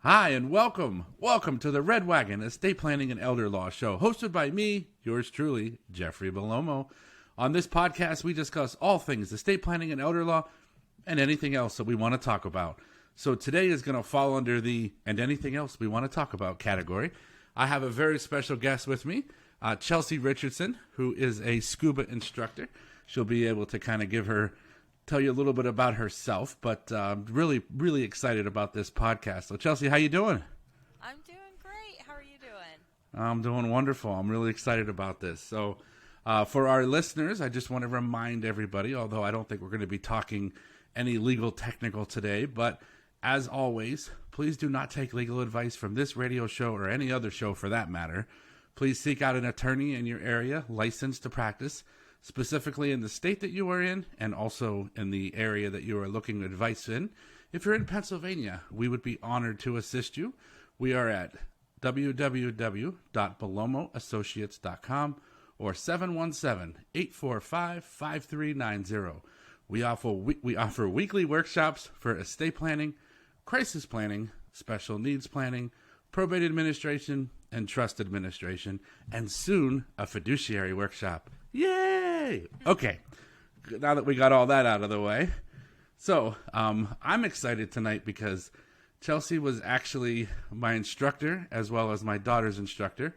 Hi, and welcome. Welcome to the Red Wagon Estate Planning and Elder Law Show, hosted by me, yours truly, Jeffrey Belomo. On this podcast, we discuss all things estate planning and elder law and anything else that we want to talk about. So today is going to fall under the and anything else we want to talk about category. I have a very special guest with me, Chelsey Richardson, who is a scuba instructor. She'll be able to kind of tell you a little bit about herself, but really excited about this podcast. So Chelsey, how you doing? I'm doing great. How are you doing? I'm doing wonderful. I'm really excited about this. So for our listeners, I just want to remind everybody, although I don't think we're going to be talking any legal technical today, but as always, please do not take legal advice from this radio show or any other show for that matter. Please seek out an attorney in your area licensed to practice, specifically in the state that you are in and also in the area that you are looking advice in. If you're in Pennsylvania, we would be honored to assist you. We are at www.belomoassociates.com or 717-845-5390. We offer weekly workshops for estate planning, crisis planning, special needs planning, probate administration, and trust administration, and soon a fiduciary workshop. Yay! Okay, now that we got all that out of the way. So, I'm excited tonight because Chelsey was actually my instructor as well as my daughter's instructor.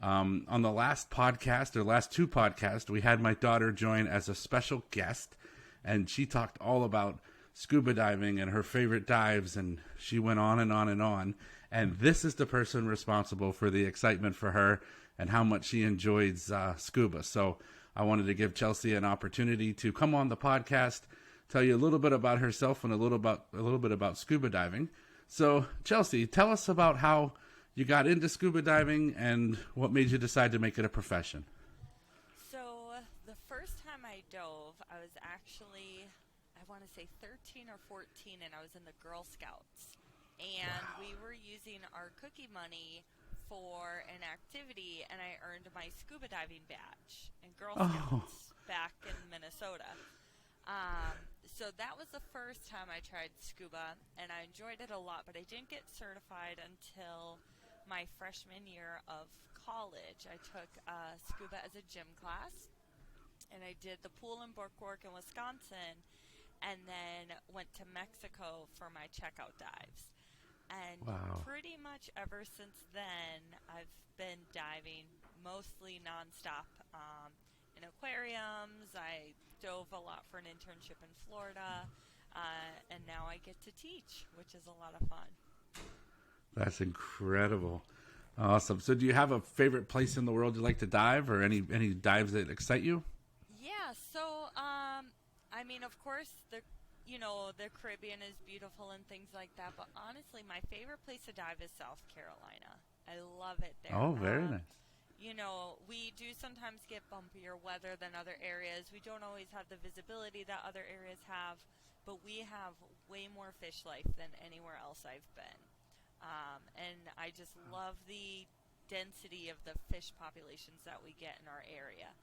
On the last podcast, or last two podcasts, we had my daughter join as a special guest, and she talked all about scuba diving and her favorite dives, and she went on and on and on. And this is the person responsible for the excitement for her and how much she enjoys scuba. So I wanted to give Chelsey an opportunity to come on the podcast, tell you a little bit about herself and a little bit about scuba diving. So Chelsey, tell us about how you got into scuba diving and what made you decide to make it a profession. So the first time I dove, I was actually, I want to say 13 or 14, and I was in the Girl Scouts. And Wow. we were using our cookie money for an activity, and I earned my scuba diving badge in Girl Scouts back in Minnesota. So that was the first time I tried scuba, and I enjoyed it a lot, but I didn't get certified until my freshman year of college. I took scuba as a gym class, and I did the pool and boardwalk in Wisconsin, and then went to Mexico for my checkout dives. And Wow. pretty much ever since then, I've been diving mostly nonstop in aquariums. I dove a lot for an internship in Florida, and now I get to teach, which is a lot of fun. That's incredible. Awesome. So do you have a favorite place in the world you like to dive, or any dives that excite you? Yeah, so I mean, of course, the Caribbean is beautiful and things like that, but honestly, my favorite place to dive is South Carolina. I love it there. Oh, very nice. We do sometimes get bumpier weather than other areas. We don't always have the visibility that other areas have, but we have way more fish life than anywhere else I've been. And I just love the density of the fish populations that we get in our area.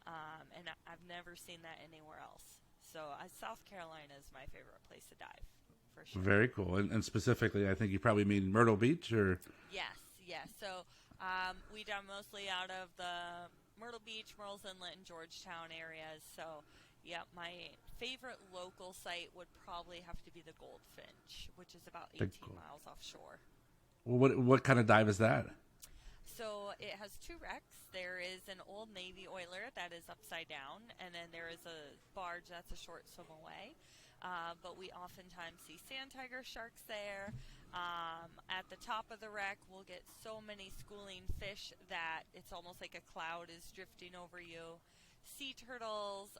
And I've never seen that anywhere else. So South Carolina is my favorite place to dive, for sure. Very cool. And specifically, I think you probably mean Myrtle Beach, or? Yes. So we dive mostly out of the Myrtle Beach, Murrells Inlet, and Georgetown areas. So, yeah, my favorite local site would probably have to be the Gold Finch, which is about 18 miles offshore. Well, what kind of dive is that? So it has two wrecks. There is an old Navy oiler that is upside down, and then there is a barge that's a short swim away. But we oftentimes see sand tiger sharks there. At the top of the wreck, we'll get so many schooling fish that it's almost like a cloud is drifting over you. Sea turtles,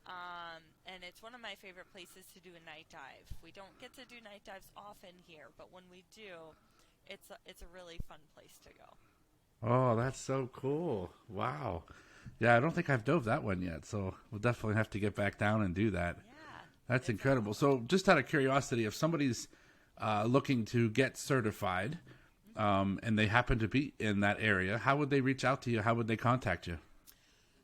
and it's one of my favorite places to do a night dive. We don't get to do night dives often here, but when we do, it's a really fun place to go. Oh, that's so cool. Wow. Yeah, I don't think I've dove that one yet, so we'll definitely have to get back down and do that. Yeah. That's incredible. So just out of curiosity, if somebody's looking to get certified and they happen to be in that area, how would they reach out to you? How would they contact you?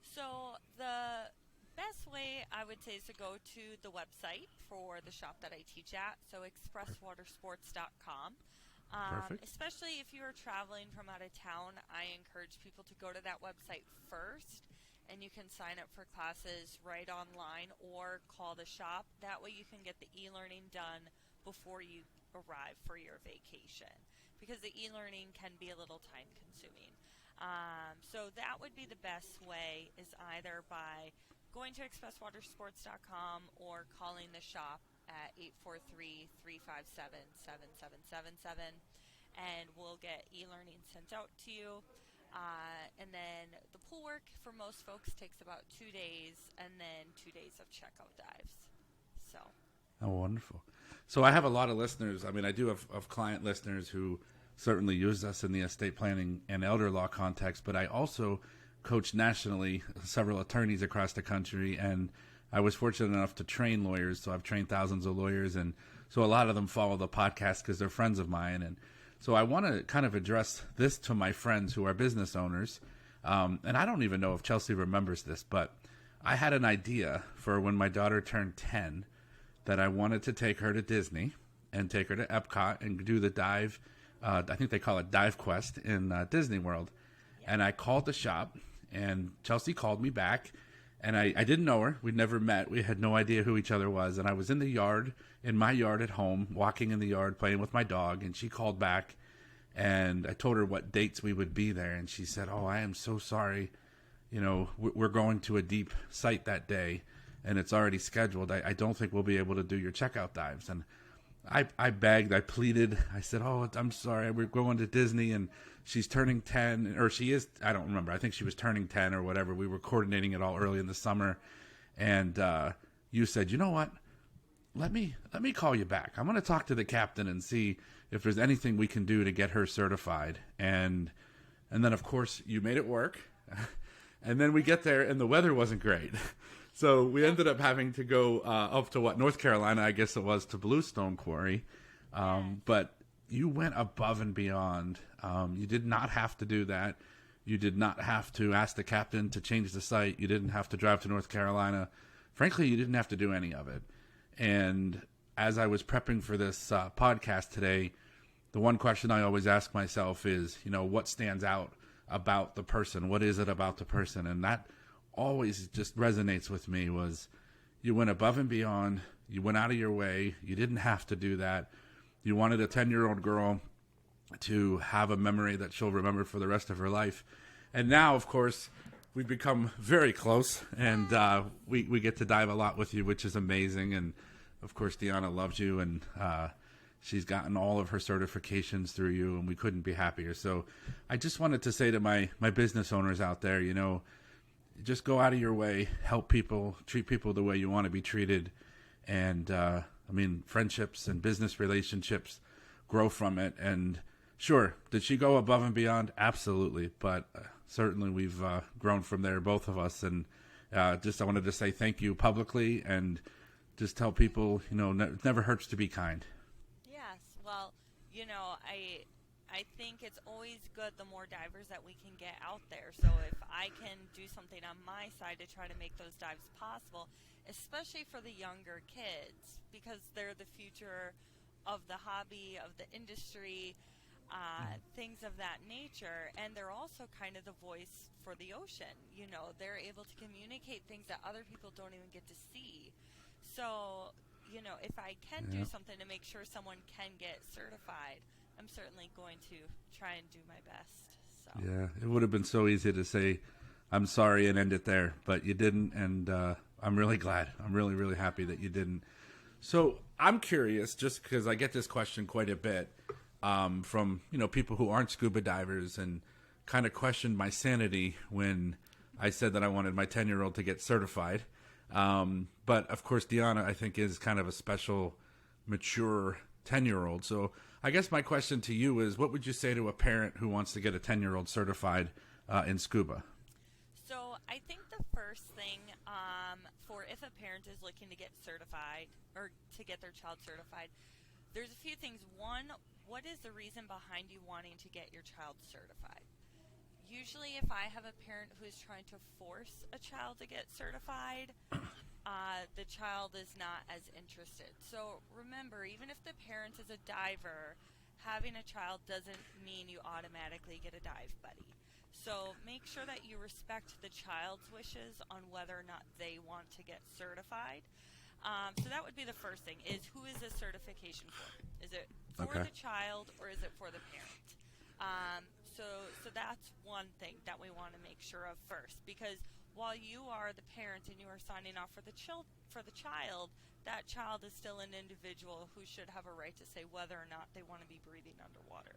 So the best way I would say is to go to the website for the shop that I teach at, so expresswatersports.com. Perfect. Especially if you are traveling from out of town, I encourage people to go to that website first, and you can sign up for classes right online or call the shop. That way you can get the e-learning done before you arrive for your vacation, because the e-learning can be a little time consuming. So that would be the best way, is either by going to expresswatersports.com or calling the shop at 843-357-7777, and we'll get e-learning sent out to you. And then the pool work for most folks takes about 2 days, and then 2 days of checkout dives. So. Oh, wonderful. So I have a lot of listeners. I mean, I do have client listeners who certainly use us in the estate planning and elder law context, but I also coach nationally several attorneys across the country, and I was fortunate enough to train lawyers. So I've trained thousands of lawyers, and so a lot of them follow the podcast because they're friends of mine. And so I want to kind of address this to my friends who are business owners. And I don't even know if Chelsey remembers this, but I had an idea for when my daughter turned 10 that I wanted to take her to Disney and take her to Epcot and do the dive. I think they call it Dive Quest in Disney World. And I called the shop, and Chelsey called me back, and I didn't know her. We'd never met. We had no idea who each other was. And I was in the yard, in my yard at home, walking in the yard, playing with my dog. And she called back, and I told her what dates we would be there. And she said, "Oh, I am so sorry. You know, we're going to a deep site that day, and it's already scheduled. I don't think we'll be able to do your checkout dives." And I begged, I pleaded. I said, "Oh, I'm sorry. We're going to Disney, and she's turning 10, or she is, I don't remember. I think she was turning 10 or whatever. We were coordinating it all early in the summer." And you said, "You know what? Let me call you back. I'm going to talk to the captain and see if there's anything we can do to get her certified." And then, of course, you made it work. And then we get there, and the weather wasn't great. So we ended up having to go up to North Carolina, I guess it was, to Bluestone Quarry. But you went above and beyond. You did not have to do that. You did not have to ask the captain to change the site. You didn't have to drive to North Carolina. Frankly, you didn't have to do any of it. And as I was prepping for this podcast today, the one question I always ask myself is, what stands out about the person? What is it about the person? And that always just resonates with me. Was you went above and beyond. You went out of your way. You didn't have to do that. You wanted a 10-year-old girl to have a memory that she'll remember for the rest of her life. And now, of course, we've become very close, and we get to dive a lot with you, which is amazing. And of course, DeAnna loves you, and she's gotten all of her certifications through you, and we couldn't be happier. So I just wanted to say to my business owners out there, just go out of your way, help people, treat people the way you want to be treated. And friendships and business relationships grow from it. And sure, did she go above and beyond? Absolutely. But certainly we've grown from there, both of us. And I wanted to say thank you publicly, and just tell people, it never hurts to be kind. Yes. Well, I think it's always good the more divers that we can get out there. So if I can do something on my side to try to make those dives possible, especially for the younger kids, because they're the future of the hobby, of the industry, things of that nature. And they're also kind of the voice for the ocean. They're able to communicate things that other people don't even get to see. So, if I can do something to make sure someone can get certified, I'm certainly going to try and do my best. So. Yeah, it would have been so easy to say, "I'm sorry," and end it there, but you didn't, and I'm really glad. I'm really, really happy that you didn't. So I'm curious, just because I get this question quite a bit from people who aren't scuba divers, and kind of questioned my sanity when I said that I wanted my 10-year-old to get certified. But of course, DeAnna, I think, is kind of a special, mature 10-year-old. So I guess my question to you is, what would you say to a parent who wants to get a 10-year-old certified in scuba? So I think the first thing for if a parent is looking to get certified or to get their child certified, there's a few things. One, what is the reason behind you wanting to get your child certified? Usually if I have a parent who is trying to force a child to get certified, the child is not as interested. So remember, even if the parent is a diver, having a child doesn't mean you automatically get a dive buddy. So make sure that you respect the child's wishes on whether or not they want to get certified. So that would be the first thing, is who is this certification for? Is it for the child or is it for the parent? So that's one thing that we want to make sure of first, because while you are the parent and you are signing off for the child, that child is still an individual who should have a right to say whether or not they want to be breathing underwater.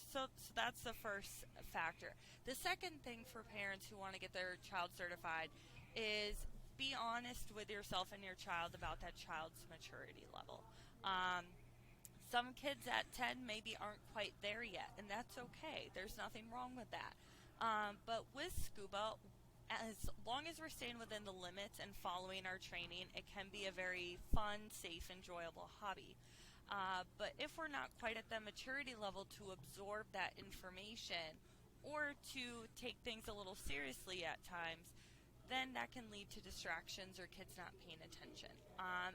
So that's the first factor. The second thing for parents who want to get their child certified is be honest with yourself and your child about that child's maturity level. Some kids at 10 maybe aren't quite there yet, and that's okay. There's nothing wrong with that. But with scuba, as long as we're staying within the limits and following our training, it can be a very fun, safe, enjoyable hobby. But if we're not quite at that maturity level to absorb that information or to take things a little seriously at times, then that can lead to distractions or kids not paying attention.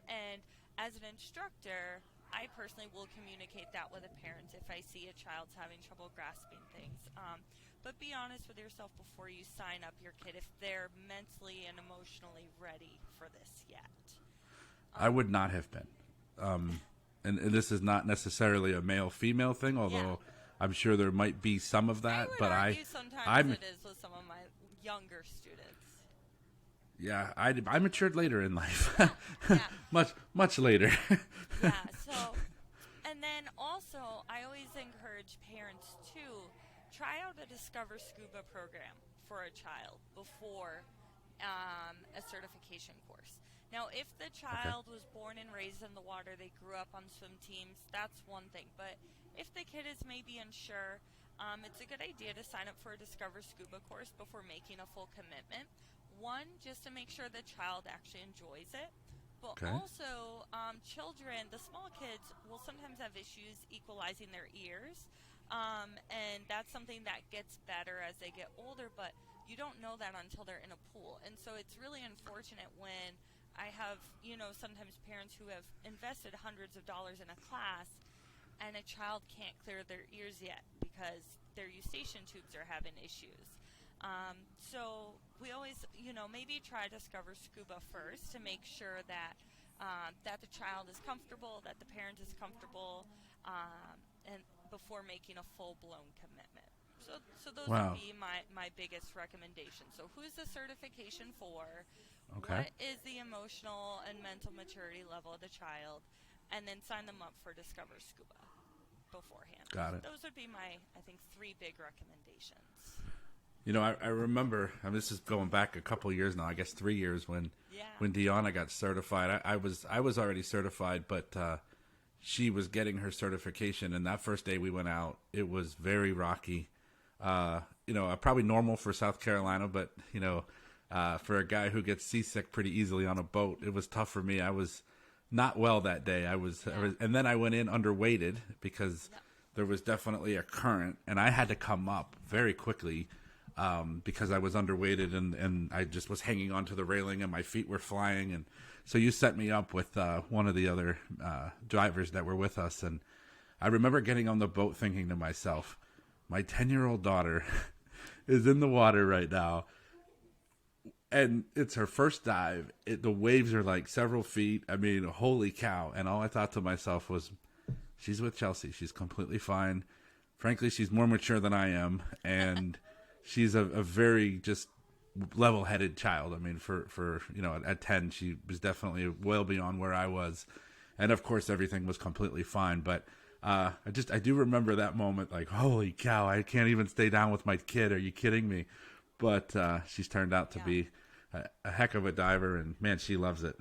And as an instructor, I personally will communicate that with a parent if I see a child's having trouble grasping things. But be honest with yourself before you sign up your kid if they're mentally and emotionally ready for this yet. I would not have been. And this is not necessarily a male-female thing, although I'm sure there might be some of that. I would argue sometimes it is with some of my younger students. Yeah, I matured later in life, much later. And then also, I always encourage parents to try out a Discover Scuba program for a child before a certification course. Now, if the child was born and raised in the water, they grew up on swim teams, that's one thing. But if the kid is maybe unsure, it's a good idea to sign up for a Discover Scuba course before making a full commitment. One, just to make sure the child actually enjoys it. But also, children, the small kids, will sometimes have issues equalizing their ears. And that's something that gets better as they get older, but you don't know that until they're in a pool. And so it's really unfortunate when I have, sometimes parents who have invested hundreds of dollars in a class and a child can't clear their ears yet because their eustachian tubes are having issues. So we always, maybe try to Discover Scuba first to make sure that that the child is comfortable, that the parent is comfortable, and before making a full-blown commitment. So those would be my biggest recommendations. So who's the certification for? What is the emotional and mental maturity level of the child? And then sign them up for Discover Scuba beforehand. Got it. Those would be my, I think, 3 big recommendations. I remember, this is going back a couple years now, I guess 3 years, when DeAnna got certified. I was already certified, but she was getting her certification, and that first day we went out, it was very rocky. Probably normal for South Carolina, but, for a guy who gets seasick pretty easily on a boat, it was tough for me. I was not well that day. I was, and then I went in underweighted because there was definitely a current, and I had to come up very quickly because I was underweighted and I just was hanging onto the railing and my feet were flying. And so you set me up with one of the other drivers that were with us. And I remember getting on the boat thinking to myself, my 10-year-old daughter is in the water right now. And it's her first dive. The waves are like several feet. I mean, holy cow. And all I thought to myself was, she's with Chelsey. She's completely fine. Frankly, she's more mature than I am. And she's a very just level-headed child. I mean, for at 10, she was definitely well beyond where I was. And, of course, everything was completely fine. But I do remember that moment like, holy cow, I can't even stay down with my kid. Are you kidding me? But she's turned out to be a heck of a diver, and, man, she loves it.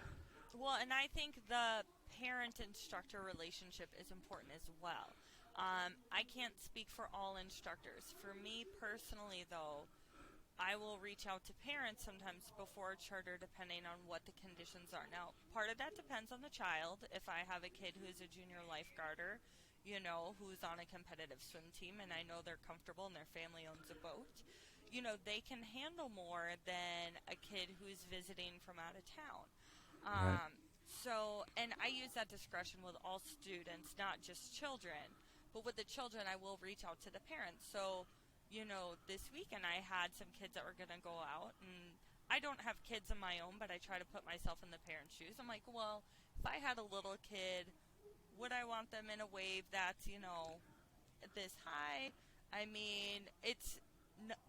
Well, and I think the parent-instructor relationship is important as well. I can't speak for all instructors. For me personally, though, I will reach out to parents sometimes before charter depending on what the conditions are. Now, part of that depends on the child. If I have a kid who's a junior lifeguarder, who's on a competitive swim team, and I know they're comfortable and their family owns a boat, they can handle more than a kid who's visiting from out of town. Right. So, and I use that discretion with all students, not just children. But with the children, I will reach out to the parents. So, this weekend I had some kids that were going to go out, and I don't have kids of my own, but I try to put myself in the parents' shoes. I'm like, well, if I had a little kid, would I want them in a wave that's, this high? I mean,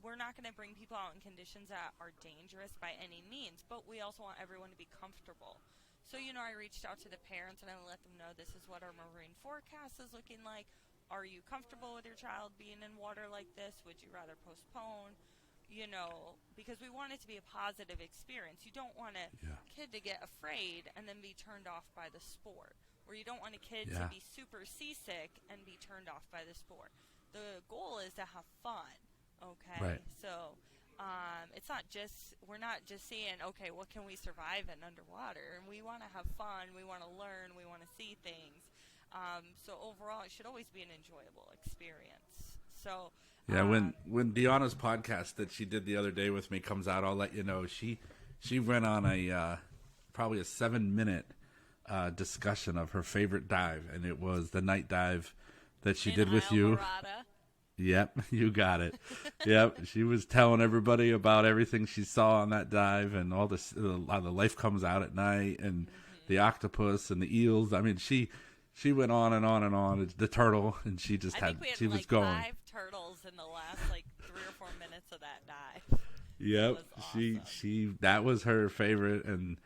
we're not going to bring people out in conditions that are dangerous by any means, but we also want everyone to be comfortable. So, I reached out to the parents and I let them know this is what our marine forecast is looking like. Are you comfortable with your child being in water like this? Would you rather postpone? Because we want it to be a positive experience. You don't want a kid to get afraid and then be turned off by the sport. Or you don't want a kid to be super seasick and be turned off by the sport. The goal is to have fun, okay? Right. So it's not just, we're not just seeing, okay, what can we survive in underwater? And we want to have fun, we want to learn, we want to see things. So overall, it should always be an enjoyable experience. So yeah, when DeAnna's podcast that she did the other day with me comes out, I'll let you know. She went on a probably a 7-minute discussion of her favorite dive, and it was the night dive that she did with you. Yep, you got it. Yep, she was telling everybody about everything she saw on that dive, and all the life comes out at night, and the octopus and the eels. I mean, she went on and on and on. It's the turtle, and she just she was going. 5 turtles in the last 3 or 4 minutes of that dive. Yep, awesome. she that was her favorite, and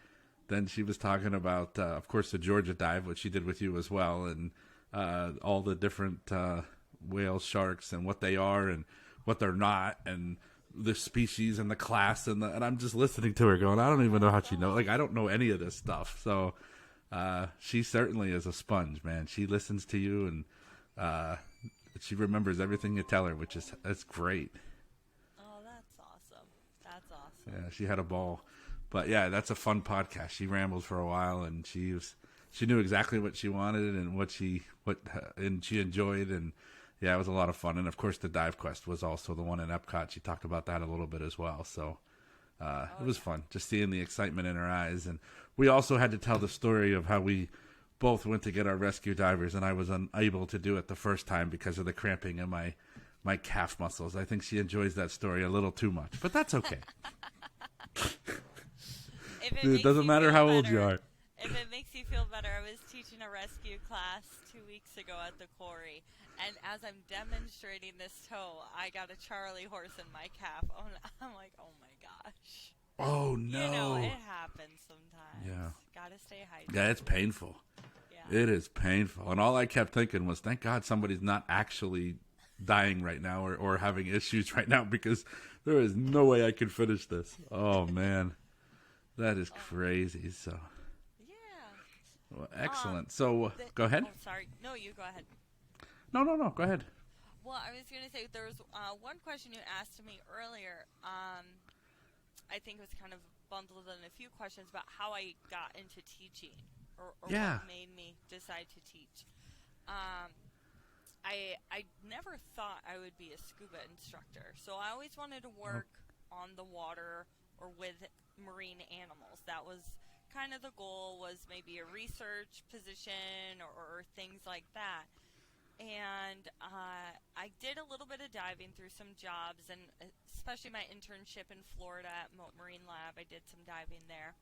then she was talking about, of course, the Georgia dive, which she did with you as well, and all the different whales, sharks, and what they are and what they're not, and the species and the class, and I'm just listening to her going, I don't even know how she knows. I don't know any of this stuff. So she certainly is a sponge, man. She listens to you, and she remembers everything you tell her, that's great. Oh, that's awesome. That's awesome. Yeah, she had a ball. But yeah, that's a fun podcast. She rambled for a while, and she knew exactly what she wanted and and she enjoyed, and yeah, it was a lot of fun. And of course, the dive quest was also the one in Epcot. She talked about that a little bit as well. So it was fun, just seeing the excitement in her eyes. And we also had to tell the story of how we both went to get our rescue divers, and I was unable to do it the first time because of the cramping in my calf muscles. I think she enjoys that story a little too much, but that's okay. It doesn't matter how old you are. If it makes you feel better, I was teaching a rescue class 2 weeks ago at the quarry, and as I'm demonstrating this toe, I got a Charlie horse in my calf. I'm like, oh my gosh. Oh no. It happens sometimes. Yeah. Gotta stay hydrated. Yeah, it's painful. Yeah. It is painful. And all I kept thinking was, thank God somebody's not actually dying right now or having issues right now, because there is no way I could finish this. Oh man. That is crazy. So yeah. Well, excellent. So go ahead. Oh, sorry. No, you go ahead. No. Go ahead. Well, I was going to say there was one question you asked me earlier. I think it was kind of bundled in a few questions about how I got into teaching or what made me decide to teach. I never thought I would be a scuba instructor. So I always wanted to work on the water or with marine animals. That was kind of the goal, was maybe a research position or things like that. And I did a little bit of diving through some jobs, and especially my internship in Florida at Mote Marine Lab, I did some diving there.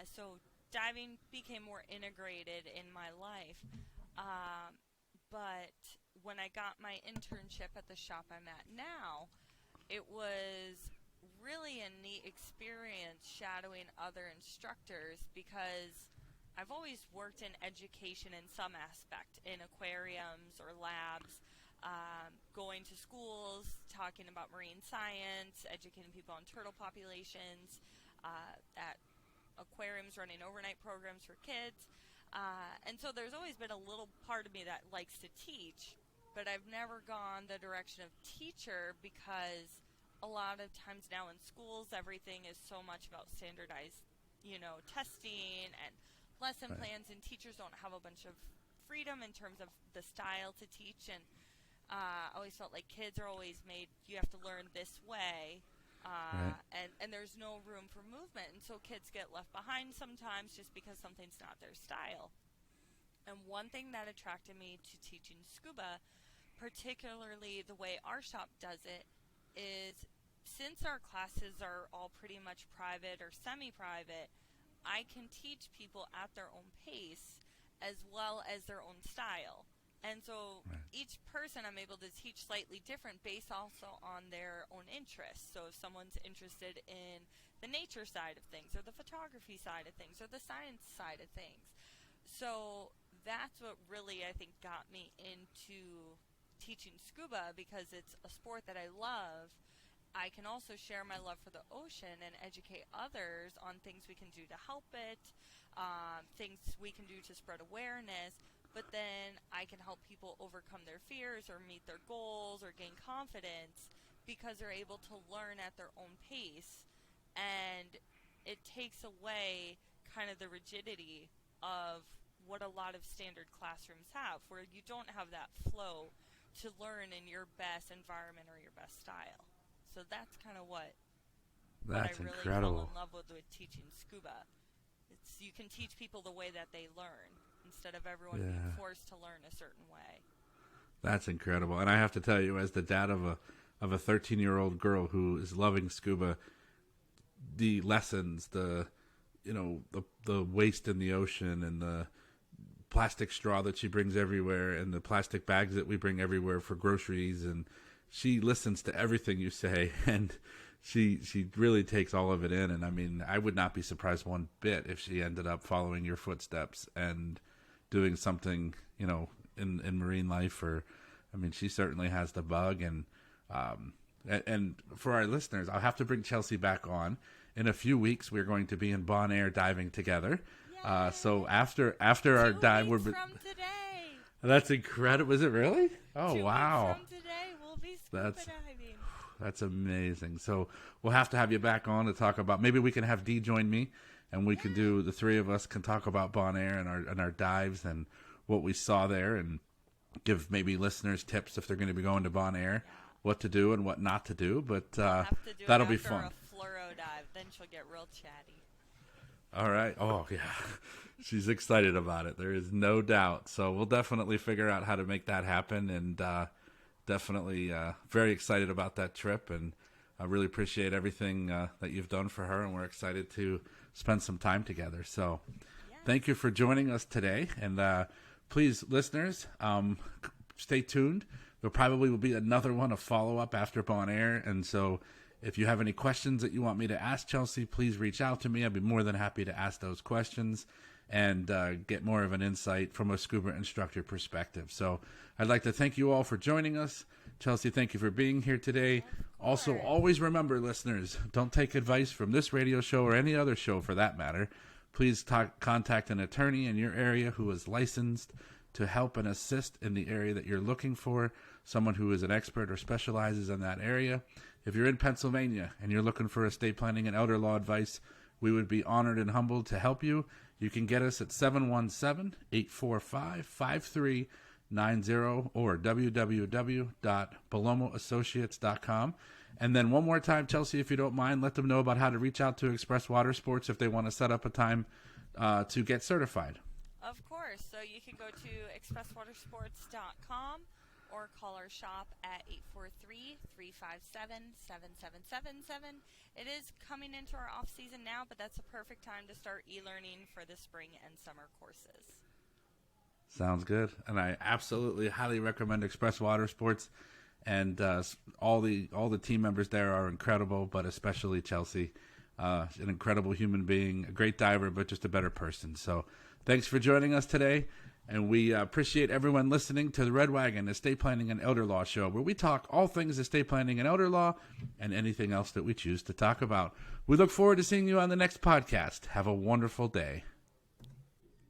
So diving became more integrated in my life. But when I got my internship at the shop I'm at now, it was really a neat experience shadowing other instructors, because I've always worked in education in some aspect, in aquariums or labs, going to schools, talking about marine science, educating people on turtle populations, at aquariums, running overnight programs for kids. And so there's always been a little part of me that likes to teach, but I've never gone the direction of teacher, because a lot of times now in schools, everything is so much about standardized, testing and lesson plans, and teachers don't have a bunch of freedom in terms of the style to teach. And I always felt like kids are always made, you have to learn this way. Right. And there's no room for movement, and so kids get left behind sometimes just because something's not their style. And one thing that attracted me to teaching scuba, particularly the way our shop does it, is since our classes are all pretty much private or semi-private, I can teach people at their own pace as well as their own style. And so each person I'm able to teach slightly different based also on their own interests. So if someone's interested in the nature side of things or the photography side of things or the science side of things. So that's what really, I think, got me into teaching scuba, because it's a sport that I love. I can also share my love for the ocean and educate others on things we can do to help it, things we can do to spread awareness, but then I can help people overcome their fears or meet their goals or gain confidence because they're able to learn at their own pace, and it takes away kind of the rigidity of what a lot of standard classrooms have, where you don't have that flow to learn in your best environment or your best style. So that's kind of what I really incredible. fell in love with teaching scuba. It's you can teach people the way that they learn instead of everyone being forced to learn a certain way. That's incredible. And I have to tell you, as the dad of a 13-year-old girl who is loving scuba, the lessons, the waste in the ocean and the plastic straw that she brings everywhere and the plastic bags that we bring everywhere for groceries, and she listens to everything you say, and she really takes all of it in. And I mean, I would not be surprised one bit if she ended up following your footsteps and doing something, in marine life. Or, I mean, she certainly has the bug. And for our listeners, I'll have to bring Chelsey back on. In a few weeks, we're going to be in Bon Air diving together. So after our dive, we're from today. That's incredible. Is it really? Oh, 2 wow. weeks from today, we'll be scuba diving. That's amazing. So we'll have to have you back on to talk about, maybe we can have Dee join me, and we can do, the three of us can talk about Bon Air and our dives and what we saw there, and give maybe listeners tips if they're going to be going to Bon Air, what to do and what not to do. But that'll be fun. A fluoro dive, then she'll get real chatty. All right. Oh, yeah. She's excited about it. There is no doubt. So we'll definitely figure out how to make that happen, and definitely very excited about that trip. And I really appreciate everything that you've done for her, and we're excited to spend some time together. So thank you for joining us today. And please, listeners, stay tuned. There probably will be another one, a follow-up after Bon Air. And so if you have any questions that you want me to ask Chelsey, please reach out to me. I'd be more than happy to ask those questions and get more of an insight from a scuba instructor perspective. So I'd like to thank you all for joining us. Chelsey, thank you for being here today. Also, always remember, listeners, don't take advice from this radio show or any other show for that matter. Please contact an attorney in your area who is licensed to help and assist in the area that you're looking for, someone who is an expert or specializes in that area. If you're in Pennsylvania and you're looking for estate planning and elder law advice, we would be honored and humbled to help you. You can get us at 717-845-5390 or www.palomoassociates.com. And then one more time, Chelsey, if you don't mind, let them know about how to reach out to Express Watersports if they want to set up a time to get certified. Of course. So you can go to expresswatersports.com or call our shop at 843-357-7777. It is coming into our off season now, but that's a perfect time to start e-learning for the spring and summer courses. Sounds good. And I absolutely highly recommend Express Watersports. And all the team members there are incredible, but especially Chelsey, an incredible human being, a great diver, but just a better person. So thanks for joining us today. And we appreciate everyone listening to the Red Wagon Estate Planning and Elder Law Show, where we talk all things estate planning and elder law and anything else that we choose to talk about. We look forward to seeing you on the next podcast. Have a wonderful day.